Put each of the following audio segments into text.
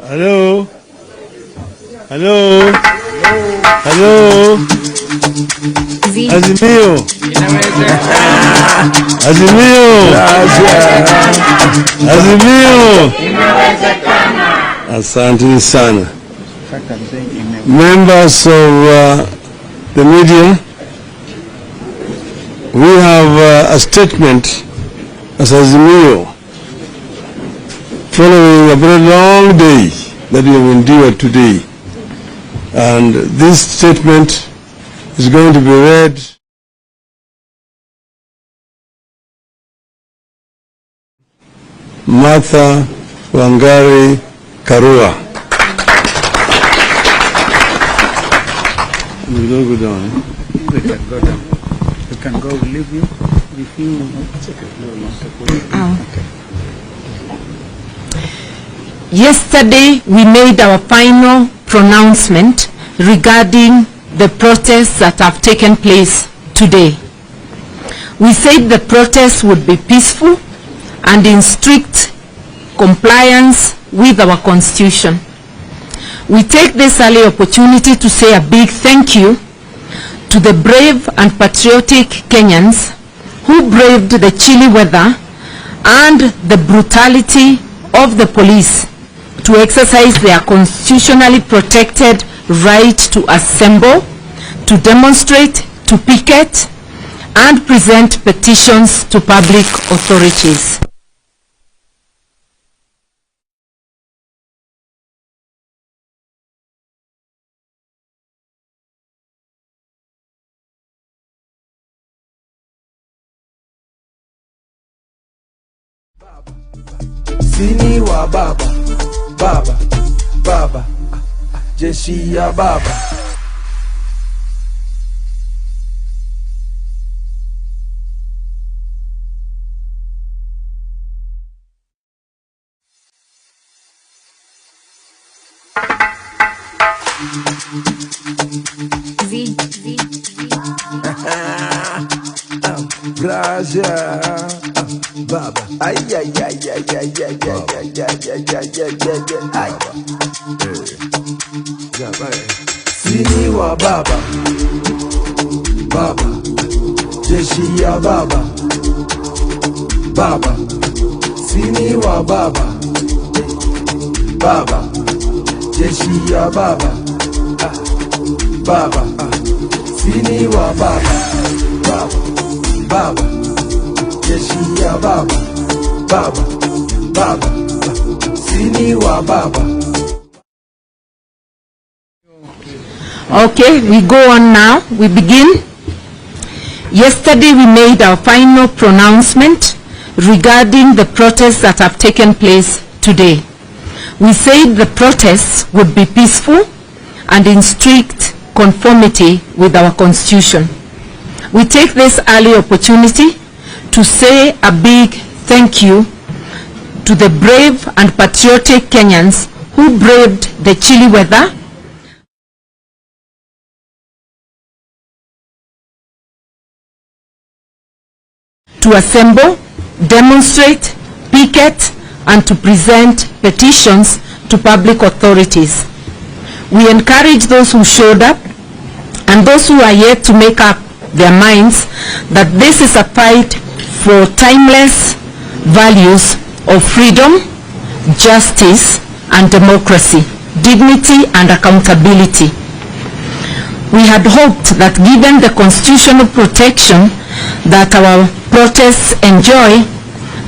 Hello? Hello? Hello? Azimio? Azimio? Azimio? Asante sana. Members of the media, we have a statement as Azimio following a very long day that we have endured today. And this statement is going to be read Martha Wangari Karua. We don't go down, eh? We can go down. We can go leave you. If you okay. Yesterday, we made our final pronouncement regarding the protests that have taken place today. We said the protests would be peaceful and in strict compliance with our constitution. We take this early opportunity to say a big thank you to the brave and patriotic Kenyans who braved the chilly weather and the brutality of the police to exercise their constitutionally protected right to assemble, to demonstrate, to picket, and present petitions to public authorities. Sini wa baba, baba, baba, jeshi ya baba. Braja, baba, ay ay ay ay ay ay ay ay ay. Sini wa baba, baba, jeshi ya baba, baba. Sini wa baba, baba, jeshi ya baba, baba. Sini wa baba, baba, baba, jeshi ya baba, baba, baba. Sini wa baba. Okay, we go on now. We begin. Yesterday we made our final pronouncement regarding the protests that have taken place today. We said the protests would be peaceful and in strict conformity with our constitution. We take this early opportunity to say a big thank you to the brave and patriotic Kenyans who braved the chilly weather to assemble, demonstrate, picket, and to present petitions to public authorities. We encourage those who showed up and those who are yet to make up their minds that this is a fight for timeless values of freedom, justice, and democracy, dignity, and accountability. We had hoped that given the constitutional protection that our protests enjoy,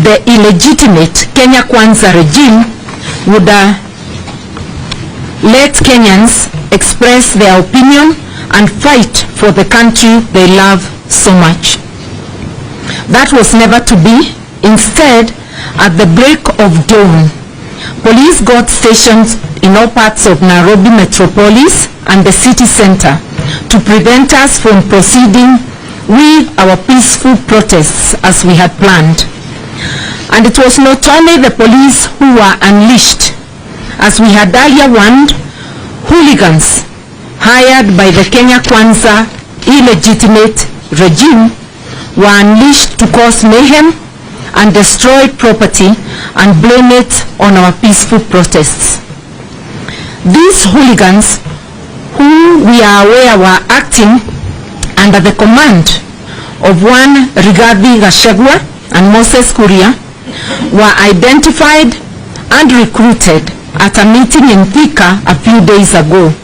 the illegitimate Kenya Kwanza regime would let Kenyans express their opinion and fight for the country they love so much. That was never to be. Instead, at the break of dawn, police got stationed in all parts of Nairobi metropolis and the city center to prevent us from proceeding with our peaceful protests as we had planned. And it was not only the police who were unleashed. As we had earlier warned, hooligans hired by the Kenya Kwanza illegitimate regime were unleashed to cause mayhem and destroy property and blame it on our peaceful protests. These hooligans, who we are aware were acting under the command of one Rigathi Gachagua and Moses Kuria, were identified and recruited at a meeting in Thika a few days ago.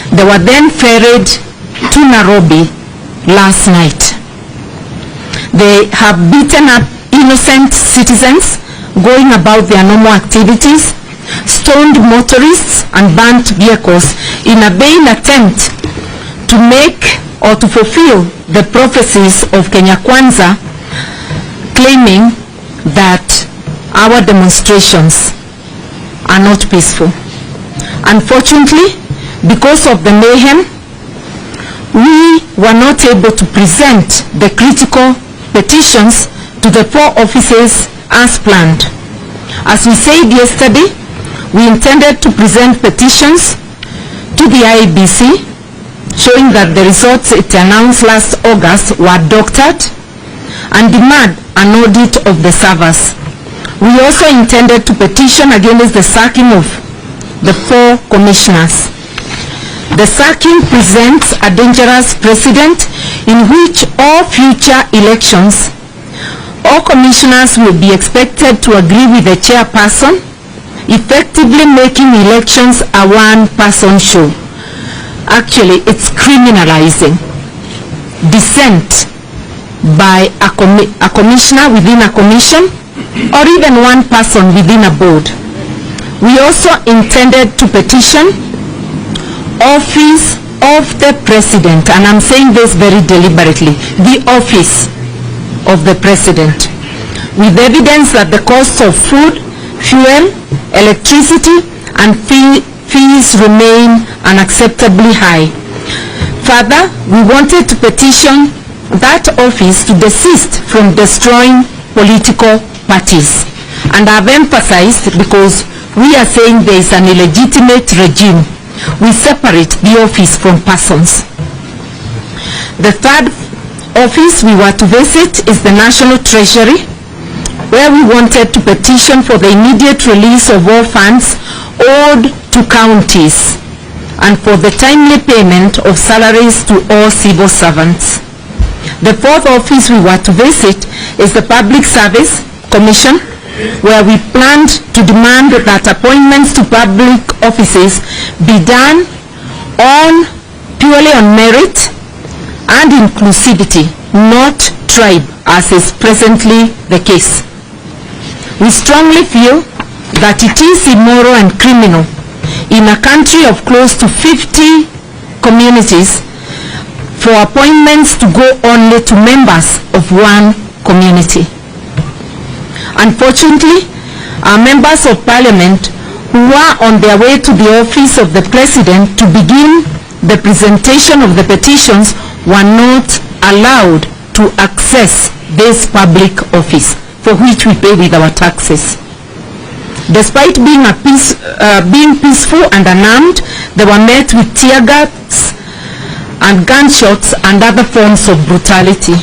They were then ferried to Nairobi last night. They have beaten up innocent citizens going about their normal activities, stoned motorists and burnt vehicles in a vain attempt to make or to fulfill the prophecies of Kenya Kwanza, claiming that our demonstrations are not peaceful. Unfortunately, because of the mayhem, we were not able to present the critical petitions to the 4 offices as planned. As we said yesterday, we intended to present petitions to the IEBC showing that the results it announced last August were doctored and demand an audit of the servers. We also intended to petition against the sacking of the 4 commissioners. The sacking presents a dangerous precedent in which all future elections, all commissioners will be expected to agree with the chairperson, effectively making elections a one-person show. Actually, it's criminalizing dissent by a commissioner within a commission or even one person within a board. We also intended to petition office of the president, and I'm saying this very deliberately, the office of the president, with evidence that the cost of food, fuel, electricity, and fees remain unacceptably high. Further, we wanted to petition that office to desist from destroying political parties. And I've emphasized, because we are saying there is an illegitimate regime, we separate the office from persons. The 3rd office we were to visit is the National Treasury, where we wanted to petition for the immediate release of all funds owed to counties and for the timely payment of salaries to all civil servants. The 4th office we were to visit is the Public Service Commission, where we planned to demand that appointments to public offices be done purely on merit and inclusivity, not tribe, as is presently the case. We strongly feel that it is immoral and criminal in a country of close to 50 communities for appointments to go only to members of one community. Unfortunately, our members of parliament who were on their way to the office of the president to begin the presentation of the petitions were not allowed to access this public office, for which we pay with our taxes. Despite being peaceful and unarmed, they were met with tear gas and gunshots and other forms of brutality.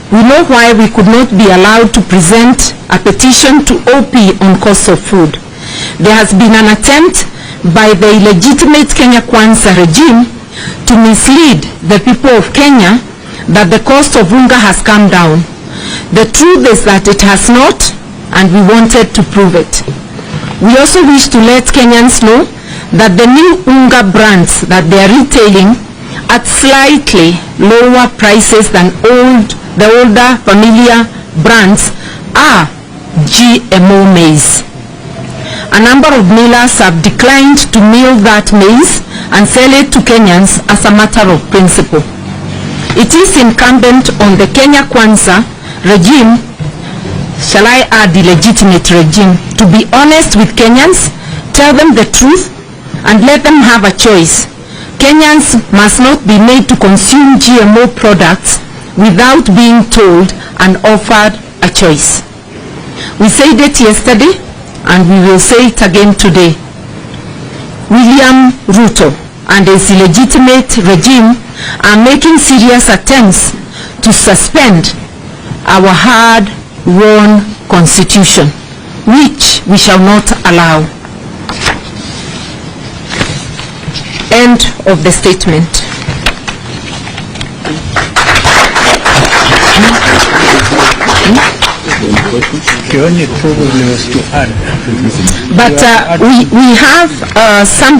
We know why we could not be allowed to present a petition to OP on cost of food. There has been an attempt by the illegitimate Kenya Kwanza regime to mislead the people of Kenya that the cost of unga has come down. The truth is that it has not, and we wanted to prove it. We also wish to let Kenyans know that the new unga brands that they are retailing at slightly lower prices than the older familiar brands are GMO maize. A number of millers have declined to mill that maize and sell it to Kenyans as a matter of principle. It is incumbent on the Kenya Kwanza regime, shall I add illegitimate regime, to be honest with Kenyans, tell them the truth, and let them have a choice. Kenyans must not be made to consume GMO products without being told and offered a choice. We said it yesterday, and we will say it again today. William Ruto and his illegitimate regime are making serious attempts to suspend our hard war constitution, which we shall not allow. End of the statement. The only probably was to add. But we have something